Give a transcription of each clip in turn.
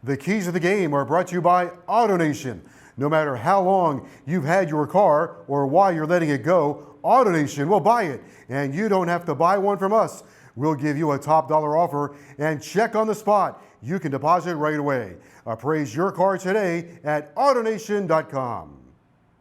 The keys of the game are brought to you by AutoNation. No matter how long you've had your car or why you're letting it go, AutoNation will buy it. And you don't have to buy one from us. We'll give you a top dollar offer and check on the spot. You can deposit right away. Appraise your car today at AutoNation.com.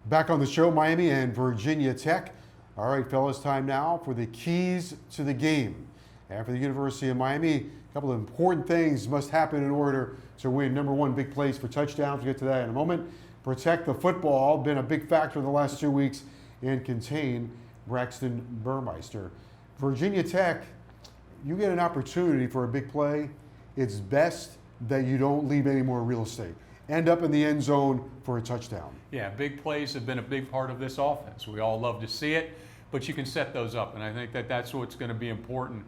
Back on the show, Miami and Virginia Tech. All right, fellas, time now for the keys to the game. And for the University of Miami, a couple of important things must happen in order to win. Number one, big plays for touchdowns. We'll get to that in a moment. Protect the football, been a big factor in the last 2 weeks, and contain Braxton Burmeister. Virginia Tech, you get an opportunity for a big play. It's best that you don't leave any more real estate. End up in the end zone for a touchdown. Yeah, big plays have been a big part of this offense. We all love to see it, but you can set those up, and I think that that's what's going to be important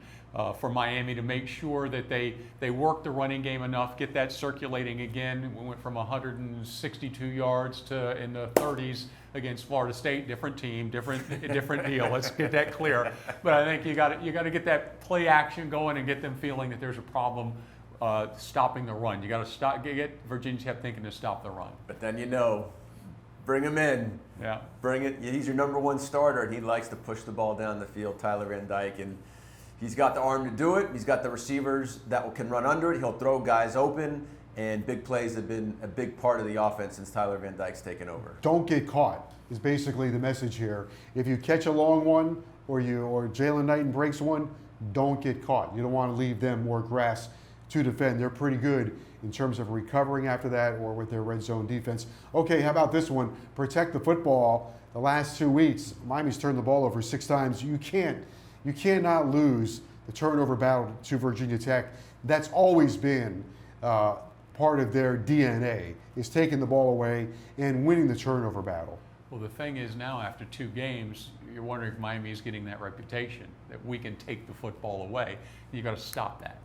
for Miami, to make sure that they work the running game enough, get that circulating again. We went from 162 yards to in the 30s against Florida State. Different team, different deal. Let's get that clear. But I think you got to get that play action going and get them feeling that there's a problem stopping the run. You got to get Virginia Tech thinking to stop the run. But then bring him in. Yeah. Bring it. He's your number one starter, and he likes to push the ball down the field, Tyler Van Dyke, and he's got the arm to do it. He's got the receivers that can run under it. He'll throw guys open, and big plays have been a big part of the offense since Tyler Van Dyke's taken over. Don't get caught is basically the message here. If you catch a long one or Jalen Knighton breaks one, don't get caught. You don't want to leave them more grass to defend. They're pretty good in terms of recovering after that or with their red zone defense. Okay, how about this one? Protect the football. The last 2 weeks, Miami's turned the ball over 6 times. You cannot lose the turnover battle to Virginia Tech. That's always been part of their DNA, is taking the ball away and winning the turnover battle. Well, the thing is now, after 2 games, you're wondering if Miami is getting that reputation that we can take the football away. You've got to stop that.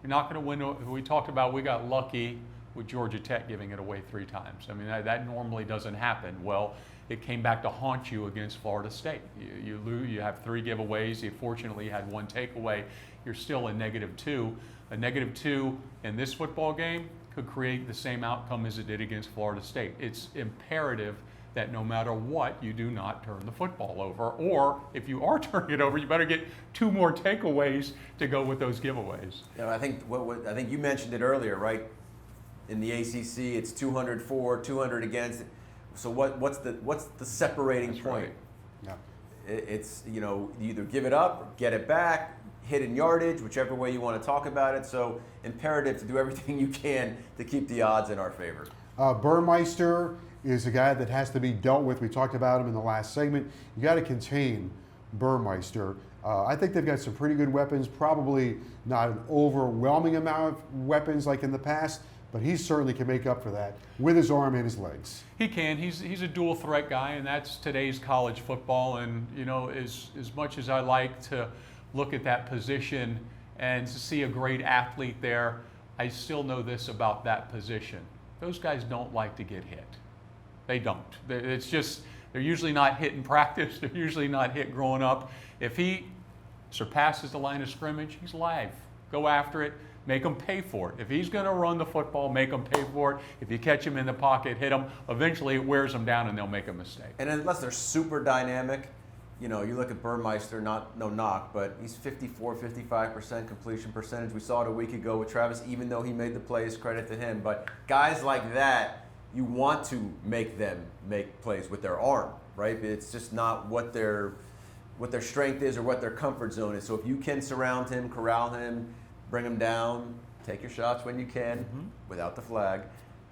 You're not going to win. We talked about we got lucky with Georgia Tech giving it away 3 times. I mean, that normally doesn't happen. Well, it came back to haunt you against Florida State. You have 3 giveaways. You fortunately had 1 takeaway. You're still a -2. A -2 in this football game could create the same outcome as it did against Florida State. It's imperative that no matter what, you do not turn the football over. Or if you are turning it over, you better get 2 more takeaways to go with those giveaways. I think I think you mentioned it earlier, right? In the ACC, it's 200 for, 200 against. So what's the separating That's point? Right. Yeah. It's you either give it up, get it back, hidden yardage, whichever way you want to talk about it. So imperative to do everything you can to keep the odds in our favor. Burmeister is a guy that has to be dealt with. We talked about him in the last segment. You got to contain Burmeister. I think they've got some pretty good weapons, probably not an overwhelming amount of weapons like in the past, but he certainly can make up for that with his arm and his legs. He can. He's a dual threat guy, and that's today's college football. And as much as I like to look at that position and to see a great athlete there, I still know this about that position. Those guys don't like to get hit. They don't. It's just, they're usually not hit in practice. They're usually not hit growing up. If he surpasses the line of scrimmage, he's live. Go after it. Make him pay for it. If he's going to run the football, make him pay for it. If you catch him in the pocket, hit him. Eventually it wears them down and they'll make a mistake. And unless they're super dynamic, you look at Burmeister, no knock, but he's 55% completion percentage. We saw it a week ago with Travis, even though he made the plays, credit to him. But guys like that, you want to make them make plays with their arm, right? It's just not what their strength is or what their comfort zone is. So if you can surround him, corral him, bring him down, take your shots when you can, without the flag,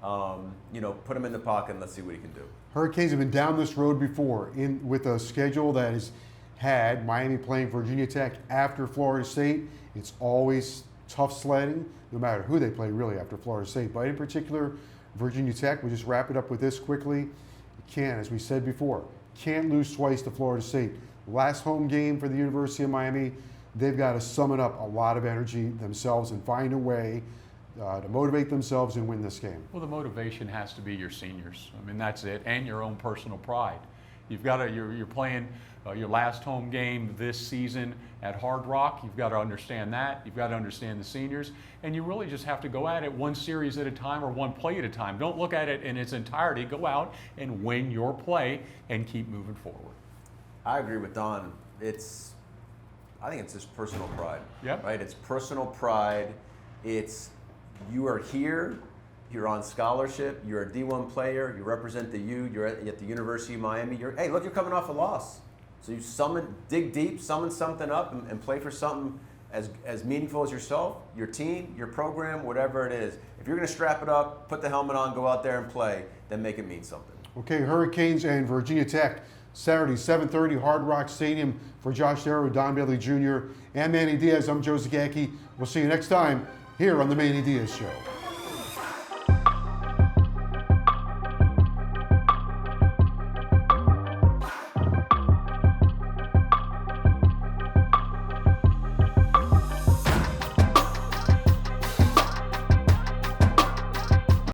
put him in the pocket and let's see what he can do. Hurricanes have been down this road before with a schedule that has had Miami playing Virginia Tech after Florida State. It's always tough sledding, no matter who they play really after Florida State. But in particular, Virginia Tech, we'll just wrap it up with this quickly. You can't, as we said before, can't lose twice to Florida State. Last home game for the University of Miami, they've got to summon up a lot of energy themselves and find a way to motivate themselves and win this game. Well, the motivation has to be your seniors. I mean, that's it, and your own personal pride. You're playing your last home game this season at Hard Rock. You've got to understand that. You've got to understand the seniors, and you really just have to go at it one series at a time or one play at a time. Don't look at it in its entirety. Go out and win your play and keep moving forward. I agree with Don. I think it's just personal pride. Yep. Right? It's personal pride. It's you are here. You're on scholarship. You're a D1 player. You represent the U. You're at the University of Miami. Hey, look, you're coming off a loss. So you dig deep, summon something up, and play for something as meaningful as yourself, your team, your program, whatever it is. If you're going to strap it up, put the helmet on, go out there and play, then make it mean something. Okay, Hurricanes and Virginia Tech, Saturday, 7:30, Hard Rock Stadium. For Josh Darrow, Don Bailey Jr., and Manny Diaz, I'm Joe Zagacki. We'll see you next time here on The Manny Diaz Show.